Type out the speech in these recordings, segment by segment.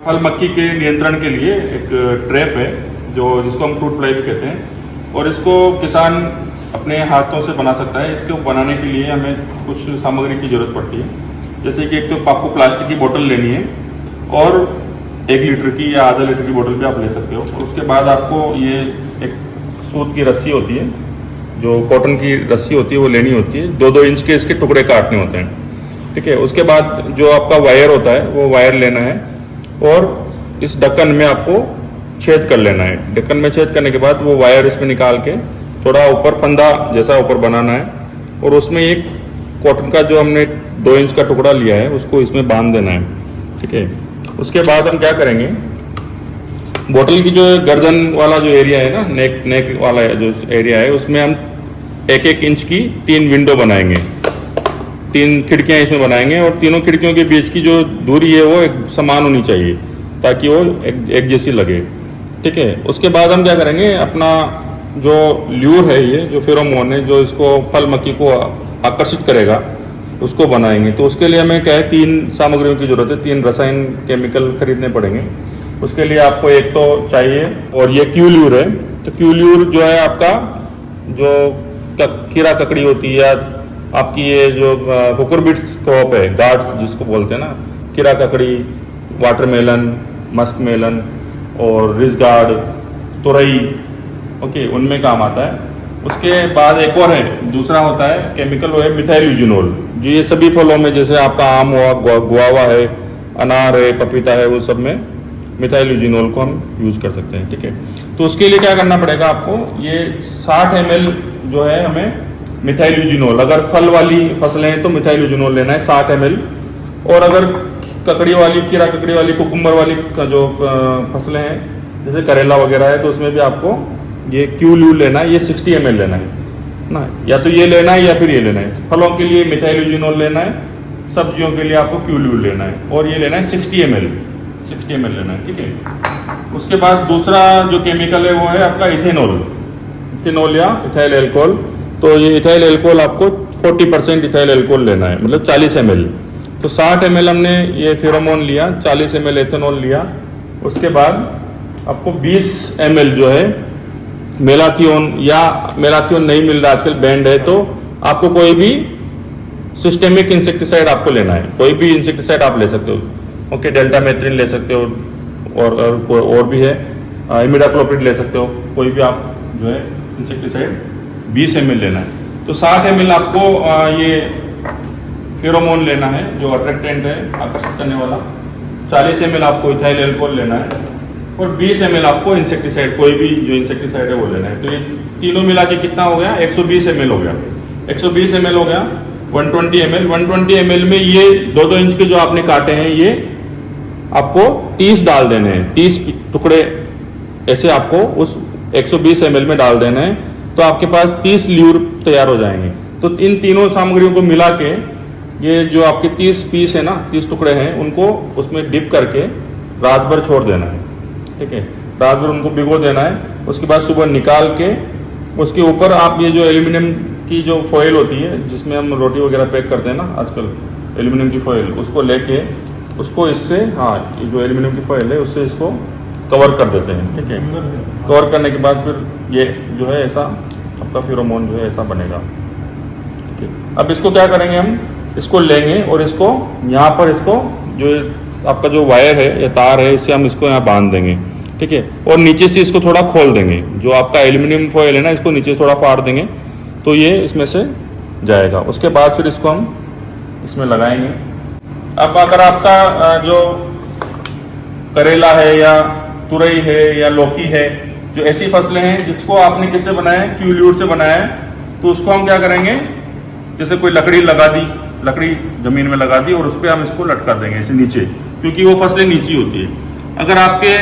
फल मक्खी के नियंत्रण के लिए एक ट्रैप है जिसको हम फ्रूट फ्लाई भी कहते हैं और इसको किसान अपने हाथों से बना सकता है। इसको बनाने के लिए हमें कुछ सामग्री की ज़रूरत पड़ती है, जैसे कि एक तो आपको प्लास्टिक की बोतल लेनी है और 1 लीटर की या आधा लीटर की बोतल भी आप ले सकते हो। और उसके बाद आपको ये एक सूत की रस्सी होती है, जो कॉटन की रस्सी होती है वो लेनी होती है। 2-2 इंच के इसके टुकड़े काटने होते हैं, ठीक है। उसके बाद जो आपका वायर होता है वो वायर लेना है और इस ढक्कन में आपको छेद कर लेना है। ढक्कन में छेद करने के बाद वो वायर इसमें निकाल के थोड़ा ऊपर फंदा जैसा ऊपर बनाना है और उसमें एक कॉटन का जो हमने 2 इंच का टुकड़ा लिया है उसको इसमें बांध देना है, ठीक है। उसके बाद हम क्या करेंगे, बोतल की जो गर्दन वाला जो एरिया है ना, नेक वाला जो एरिया है, उसमें हम 1-1 इंच की 3 विंडो बनाएंगे, 3 खिड़कियाँ इसमें बनाएंगे और तीनों खिड़कियों के बीच की जो दूरी है वो एक समान होनी चाहिए ताकि वो एक जैसी लगे, ठीक है। उसके बाद हम क्या करेंगे, अपना जो ल्यूर है, ये जो फेरोमोन है जो इसको फल मक्खी को आकर्षित करेगा, उसको बनाएंगे। तो उसके लिए हमें क्या है, 3 सामग्रियों की जरूरत है, 3 रसायन केमिकल खरीदने पड़ेंगे। उसके लिए आपको एक तो चाहिए और ये क्यू ल्यूर है। तो क्यू ल्यूर जो है आपका जो कीड़ा ककड़ी होती है या आपकी ये जो कुकुरबिट्स क्रॉप है, गार्ड्स जिसको बोलते हैं ना, कीड़ा ककड़ी, वाटरमेलन, मस्क मेलन और रिज गार्ड, तुरई, ओके, उनमें काम आता है। उसके बाद एक और है, दूसरा होता है केमिकल, वो है मिथाइल यूजिनोल, जो ये सभी फलों में, जैसे आपका आम हुआ, गुआवा है, अनार है, पपीता है, वो सब में मिथाइल यूजिनोल को हम यूज कर सकते हैं, ठीक है। तो उसके लिए क्या करना पड़ेगा आपको, ये 60 ml जो है हमें मिथाइल यूजिनोल, अगर फल वाली फसलें हैं तो मिथाइल यूजिनोल लेना है 60 ml, और अगर ककड़ी वाली, कीड़ा ककड़ी वाली, कुकुम्बर वाली का जो फसलें हैं जैसे करेला वगैरह है, तो उसमें भी आपको ये क्यू ल्यूर लेना है, ये 60 ml लेना है ना, या तो ये लेना है या फिर ये लेना है। फलों के लिए मिथाइल यूजिनोल लेना है, सब्जियों के लिए आपको क्यू ल्यूर लेना है और ये लेना है 60 ml लेना है, ठीक है। उसके बाद दूसरा जो केमिकल है वो है आपका इथेनॉल या इथाइल एल्कोहल। तो ये इथाइल एल्कोहल आपको 40% इथाइल एल्कोहल लेना है, मतलब 40 ml। तो 60 ml हमने ये फेरोमोन लिया, 40 ml एथेनॉल लिया। उसके बाद आपको 20 ml जो है मेलाथियोन, या मेलाथियोन नहीं मिल रहा आजकल, बैंड है, तो आपको कोई भी सिस्टेमिक इंसेक्टिसाइड आपको लेना है, कोई भी इंसेक्टिसाइड आप ले सकते हो, ओके। डेल्टामेथ्रिन ले सकते हो और भी है, इमिडाक्लोप्रिड ले सकते हो, कोई भी आप जो है इंसेक्टिसाइड 20 ml लेना है। तो 60 ml आपको ये फेरोमोन लेना है जो अट्रैक्टेंट है, आकर्षित करने वाला। 40 ml आपको इथाइल एल्कोहल लेना है और 20 ml आपको इंसेक्टिसाइड, कोई भी जो इंसेक्टिसाइड है वो लेना है। तो ये तीनों मिला के कितना हो गया, 120 ml हो गया, 120 ml हो गया। 120 ml में ये 2-2 इंच के जो आपने काटे हैं ये आपको 30 डाल देने हैं, 30 टुकड़े ऐसे आपको उस 120 ml में डाल देना है। तो आपके पास 30 ल्यूर तैयार हो जाएंगे। तो इन तीनों सामग्रियों को मिला के ये जो आपके 30 पीस है ना, 30 टुकड़े हैं, उनको उसमें डिप करके रात भर छोड़ देना है, ठीक है। रात भर उनको भिगो देना है। उसके बाद सुबह निकाल के उसके ऊपर आप ये जो एल्यूमिनियम की जो फॉइल होती है जिसमें हम रोटी वगैरह पैक करते हैं ना आजकल, एल्यूमिनियम की फॉइल, उसको लेके उसको इससे, हाँ, ये जो एल्यूमिनियम की फॉइल है उससे इसको कवर कर देते हैं, ठीक है। कवर करने के बाद फिर ये जो है ऐसा आपका फेरोमोन जो है ऐसा बनेगा, ठीक है। अब इसको क्या करेंगे, हम इसको लेंगे और इसको यहाँ पर, इसको जो आपका जो वायर है या तार है, इससे हम इसको यहाँ बांध देंगे, ठीक है। और नीचे से इसको थोड़ा खोल देंगे, जो आपका एल्यूमिनियम फॉइल है ना, इसको नीचे थोड़ा फाड़ देंगे तो ये इसमें से जाएगा। उसके बाद फिर इसको हम इसमें लगाएंगे। अब अगर आपका जो करेला है या तुरई है या लौकी है, जो ऐसी फसलें हैं जिसको आपने किससे बनाया है, क्यू ल्यूर से बनाया है, तो उसको हम क्या करेंगे, जैसे कोई लकड़ी लगा दी, लकड़ी जमीन में लगा दी और उस पर हम इसको लटका देंगे ऐसे नीचे, क्योंकि वो फसलें नीची होती है। अगर आपके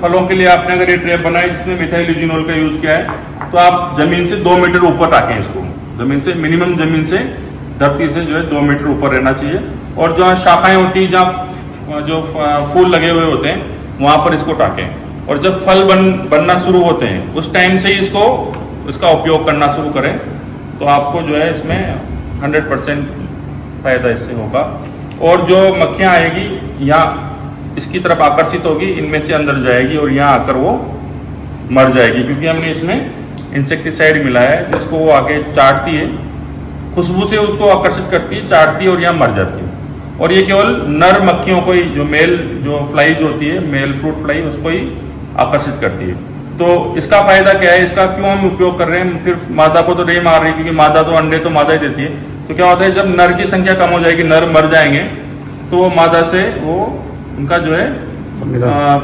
फलों के लिए आपने अगर ये ट्रैप बनाई जिसमें मिथाइल यूजिनोल का यूज किया है, तो आप जमीन से 2 मीटर ऊपर टाकें इसको, जमीन से मिनिमम, जमीन से, धरती से जो है 2 मीटर ऊपर रहना चाहिए। और जहाँ शाखाएं होती है, जहाँ जो फूल लगे हुए होते हैं, वहां पर इसको टाकें। और जब फल बनना शुरू होते हैं उस टाइम से ही इसका उपयोग करना शुरू करें, तो आपको जो है इसमें 100% फायदा इससे होगा। और जो मक्खियाँ आएगी यहाँ इसकी तरफ आकर्षित होगी, इनमें से अंदर जाएगी और यहाँ आकर वो मर जाएगी, क्योंकि हमने इसमें इंसेक्टिसाइड मिलाया है जिसको वो आगे चाटती है, खुशबू से उसको आकर्षित करती है, चाटती है और यहाँ मर जाती है। और ये केवल नर मक्खियों को ही, जो मेल जो फ्लाइज होती है, मेल फ्रूट फ्लाई, उसको ही आकर्षित करती है। तो इसका फायदा क्या है, इसका क्यों हम उपयोग कर रहे हैं? फिर मादा को तो नहीं मार रही, क्योंकि मादा तो अंडे तो मादा ही देती है। तो क्या होता है, जब नर की संख्या कम हो जाएगी, नर मर जाएंगे, तो वो मादा से वो उनका जो है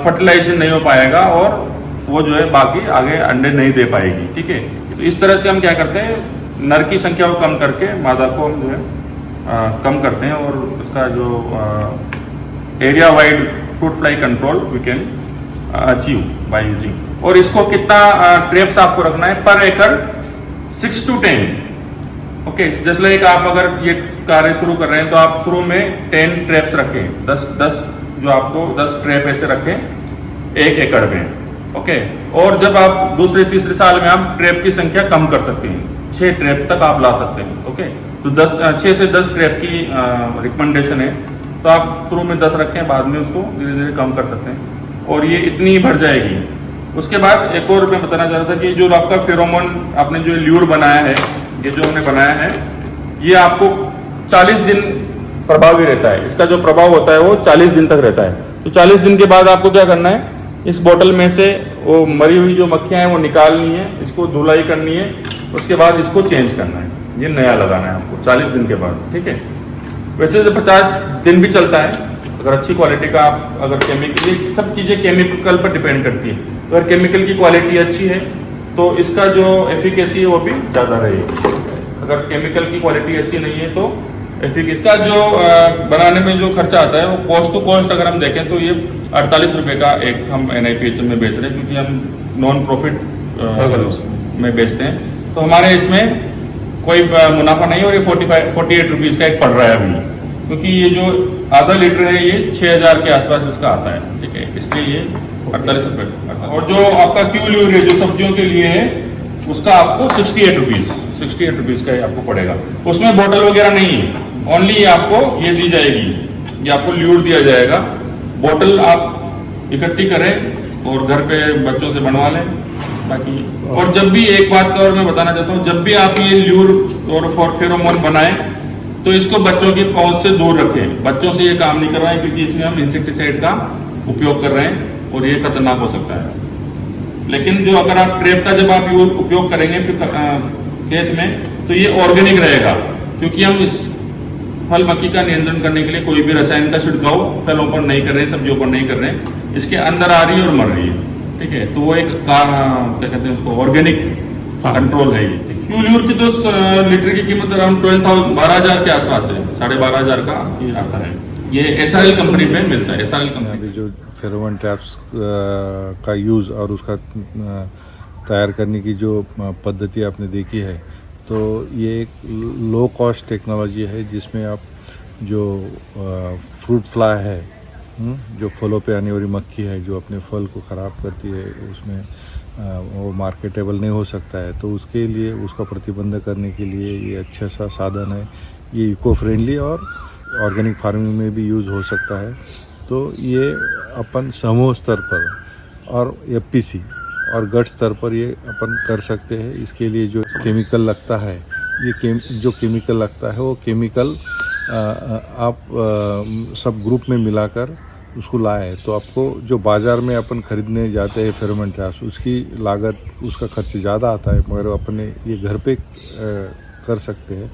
फर्टिलाइजेशन नहीं हो पाएगा और वो जो है बाकी आगे अंडे नहीं दे पाएगी। ठीक है, तो इस तरह से हम क्या करते हैं, नर की संख्या को कम करके मादा को हम जो है कम करते हैं और उसका जो area wide fruit fly control we can achieve by using. और इसको कितना ट्रैप्स आपको रखना है पर एकड़? 6 to 10। ओके, जैसे लाइक आप अगर ये कार्य शुरू कर रहे हैं तो आप शुरू में 10 ट्रैप्स रखें, 10 जो आपको 10 ट्रैप ऐसे रखें 1 एकड़ में। ओके, और जब आप दूसरे तीसरे साल में आप ट्रैप की संख्या कम कर सकते हैं, 6 ट्रैप तक आप ला सकते हैं। ओके, तो 6 से 10 ट्रैप की रिकमेंडेशन है, तो आप शुरू में 10 रखें, बाद में उसको धीरे धीरे कम कर सकते हैं और ये इतनी बढ़ जाएगी। उसके बाद एक और मैं बताना चाह रहा था कि जो आपका फेरोमोन आपने जो ल्यूर बनाया है, ये जो हमने बनाया है, ये आपको 40 दिन प्रभावी रहता है। इसका जो प्रभाव होता है वो 40 दिन तक रहता है। तो 40 दिन के बाद आपको क्या करना है, इस बोतल में से वो मरी हुई जो मक्खियाँ हैं वो निकालनी है, इसको धुलाई करनी है, उसके बाद इसको चेंज करना है, ये नया लगाना है आपको 40 दिन के बाद। ठीक है, वैसे तो 50 दिन भी चलता है अगर अच्छी क्वालिटी का आप, अगर केमिकल, ये सब चीज़ें केमिकल पर डिपेंड करती है। अगर केमिकल की क्वालिटी अच्छी है तो इसका जो एफिकेसी है वो भी ज़्यादा रहेगी। अगर केमिकल की क्वालिटी अच्छी नहीं है तो एफिकेसी का जो बनाने में जो खर्चा आता है वो कॉस्ट टू कॉस्ट अगर हम देखें तो ये 48 रुपये का एक हम NIPHM में बेच रहे हैं, क्योंकि हम नॉन प्रॉफिट में बेचते हैं। तो हमारे इसमें कोई मुनाफा नहीं, और ये 48 रुपीज़ का एक पड़ रहा है अभी, क्योंकि ये जो आधा लीटर है ये 6000 के आसपास इसका आता है। ठीक है, इसलिए ये 48 रुपये। और जो आपका क्यूल्यूर है जो सब्जियों के लिए है, उसका आपको 68 रुपीज़ का आपको पड़ेगा। उसमें बोतल वगैरह नहीं है, ओनली ये आपको ये दी जाएगी, ये आपको ल्यूर दिया जाएगा। बोतल आप इकट्ठी करें और घर पे बच्चों से बनवा लें बाकी। और जब भी एक बात का और मैं बताना चाहता हूँ, जब भी आप ये ल्यूर और फेरोमोन बनाएं तो इसको बच्चों की पहुंच से दूर रखें, बच्चों से ये काम नहीं करवाएं, क्योंकि इसमें हम इंसेक्टिसाइड का उपयोग कर रहे हैं और ये खतरनाक हो सकता है। लेकिन जो अगर आप ट्रैप का जब आप उपयोग करेंगे फिर खेत में, तो ये ऑर्गेनिक रहेगा, क्योंकि हम इस फल मक्खी का नियंत्रण करने के लिए कोई भी रसायन का छिड़काव फलों पर नहीं कर रहे हैं, सब्जियों पर नहीं कर रहे हैं, इसके अंदर आ रही है और मर रही है। ठीक है, तो वो एक क्या कहते हैं उसको, ऑर्गेनिक कंट्रोल है ये। क्यूल्यूर की तो लीटर की कीमत अराउंड 12,000 के आसपास है, 12,500 का ये आता है। ये SRL कंपनी में मिलता है। SRL कंपनी जो फेरोमोन ट्रैप्स का यूज़ और उसका तैयार करने की जो पद्धति आपने देखी है, तो ये एक लो कॉस्ट टेक्नोलॉजी है, जिसमें आप जो फ्रूट फ्लाई है, जो फलों पे आने वाली मक्खी है जो अपने फल को ख़राब करती है, उसमें वो मार्केटेबल नहीं हो सकता है, तो उसके लिए उसका प्रतिबंध करने के लिए ये अच्छा सा साधन है। ये इको फ्रेंडली और ऑर्गेनिक फार्मिंग में भी यूज़ हो सकता है। तो ये अपन समूह स्तर पर और FPC और गट स्तर पर ये अपन कर सकते हैं। इसके लिए जो केमिकल लगता है, ये जो केमिकल लगता है वो केमिकल आप सब ग्रुप में मिलाकर उसको लाए, तो आपको जो बाज़ार में अपन ख़रीदने जाते हैं फेरोमोन ट्रैप्स, उसकी लागत, उसका खर्च ज़्यादा आता है, मगर अपने ये घर पे कर सकते हैं।